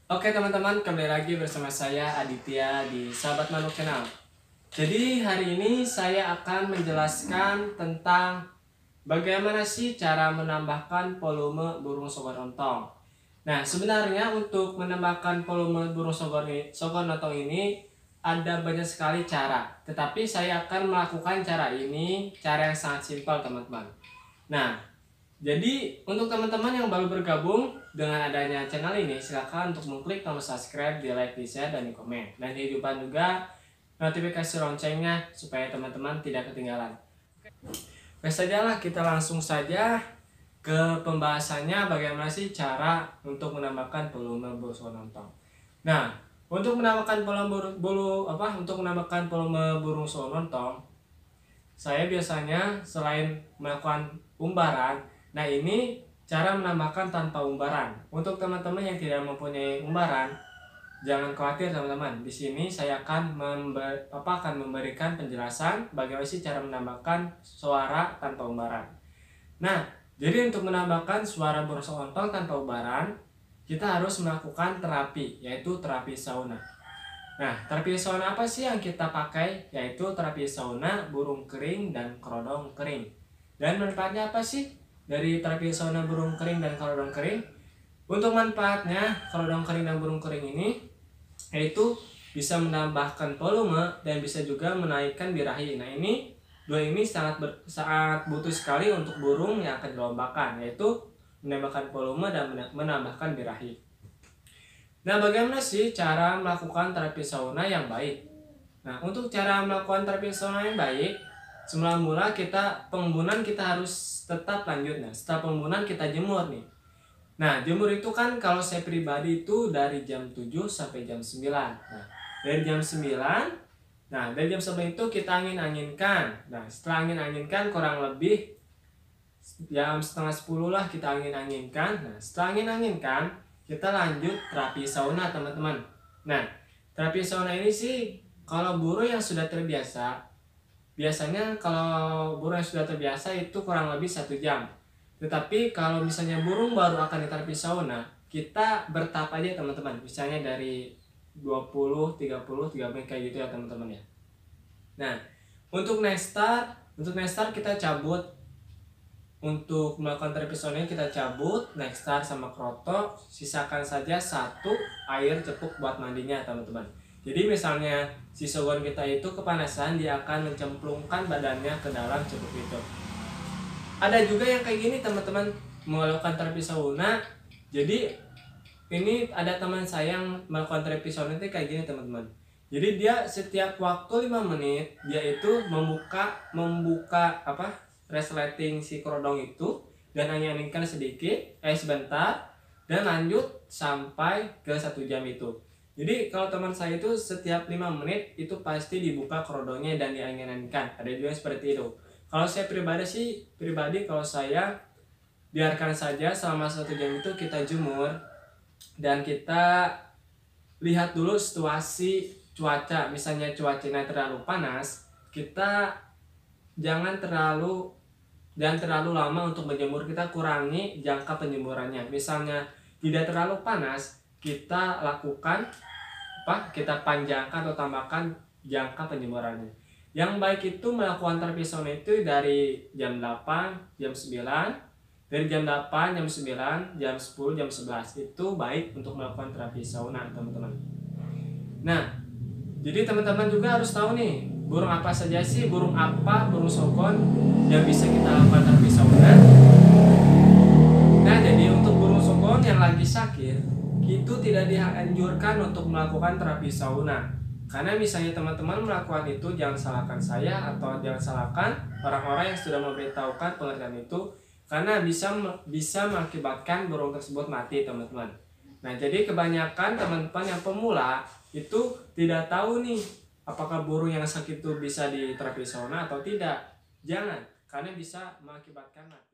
Oke teman-teman, kembali lagi bersama saya Aditya di Sahabat Manuk Channel. Jadi hari ini saya akan menjelaskan tentang bagaimana sih cara menambahkan volume burung sogonontong. Nah, sebenarnya untuk menambahkan volume burung sogonontong ini ada banyak sekali cara. Tetapi saya akan melakukan cara ini, cara yang sangat simpel teman-teman. Nah, jadi untuk teman-teman yang baru bergabung dengan adanya channel ini, silahkan untuk mengklik tombol subscribe, di like, di share, dan di komen. Dan hidupkan juga notifikasi loncengnya supaya teman-teman tidak ketinggalan. Oke saja lah, kita langsung saja ke pembahasannya bagaimana sih cara untuk menambahkan volume burung sogonontong. Nah, untuk menambahkan volume burung sogonontong, saya biasanya selain melakukan umbaran, nah ini cara menambahkan tanpa umbaran. Untuk teman-teman yang tidak mempunyai umbaran, jangan khawatir teman-teman. Di sini saya akan memberikan penjelasan bagaimana sih cara menambahkan suara tanpa umbaran. Nah, jadi untuk menambahkan suara burung sogonontong tanpa umbaran, kita harus melakukan terapi, yaitu terapi sauna. Nah, terapi sauna apa sih yang kita pakai? Yaitu terapi sauna burung kering dan kerodong kering. Dan manfaatnya apa sih dari terapi sauna burung kering dan kerodong kering? Untuk manfaatnya, kerodong kering dan burung kering ini yaitu bisa menambahkan volume dan bisa juga menaikkan birahi. Nah, dua ini sangat butuh sekali untuk burung yang akan dilombakan, yaitu menambahkan volume dan menambahkan birahi. Nah, bagaimana sih cara melakukan terapi sauna yang baik? Nah, untuk cara melakukan terapi sauna yang baik, semula-mula pengumbunan kita harus tetap lanjut. Nah, setelah pengumbunan kita jemur nih. Nah, jemur itu kan kalau saya pribadi itu dari jam 7 sampai jam 9. Nah, dari jam 9 itu kita angin-anginkan. Nah, setelah angin-anginkan kurang lebih jam setengah 10 lah kita angin-anginkan. Nah, setelah angin-anginkan kita lanjut terapi sauna teman-teman. Nah, terapi sauna ini sih kalau burung yang sudah terbiasa, biasanya kalau burung yang sudah terbiasa itu kurang lebih 1 jam. Tetapi kalau misalnya burung baru akan diterapi sauna, kita bertahap aja teman-teman. Misalnya dari 20, 30, 3 menit kayak gitu ya teman-teman ya. Nah, untuk nestar kita cabut. Untuk melakukan terapi sauna kita cabut Nexstar sama Kroto, sisakan saja 1 air cepuk buat mandinya teman-teman. Jadi misalnya si sogon kita itu kepanasan, dia akan mencemplungkan badannya ke dalam cepuk itu. Ada juga yang kayak gini teman-teman, melakukan terapi sauna. Jadi ini ada teman saya yang melakukan terapi sauna itu kayak gini teman-teman. Jadi dia setiap waktu 5 menit dia itu membuka resleting si kerodong itu dan angin-anginkan sebentar dan lanjut sampai ke 1 jam itu. Jadi kalau teman saya itu setiap 5 menit itu pasti dibuka kerodongnya dan diangin-anginkan. Ada juga seperti itu. Kalau saya pribadi kalau saya biarkan saja selama 1 jam itu kita jemur dan kita lihat dulu situasi cuaca. Misalnya cuacanya terlalu panas, kita jangan terlalu lama untuk menjemur, kita kurangi jangka penjemurannya. Misalnya tidak terlalu panas, kita panjangkan atau tambahkan jangka penjemurannya. Yang baik itu melakukan terapi sauna itu dari jam 8, jam 9, dari jam 8, jam 9, jam 10, jam 11 itu baik untuk melakukan terapi sauna teman-teman. Nah, jadi teman-teman juga harus tahu nih, burung apa saja sih, burung sogon yang bisa kita lakukan terapi sauna. Nah, jadi untuk burung sogon yang lagi sakit itu tidak dianjurkan untuk melakukan terapi sauna. Karena misalnya teman-teman melakukan itu, jangan salahkan saya atau jangan salahkan orang-orang yang sudah memberitahukan pengertian itu, karena bisa mengakibatkan burung tersebut mati teman-teman. Nah, jadi kebanyakan teman-teman yang pemula itu tidak tahu nih apakah burung yang sakit itu bisa diterapi sauna atau tidak. Jangan, karena bisa mengakibatkan mati.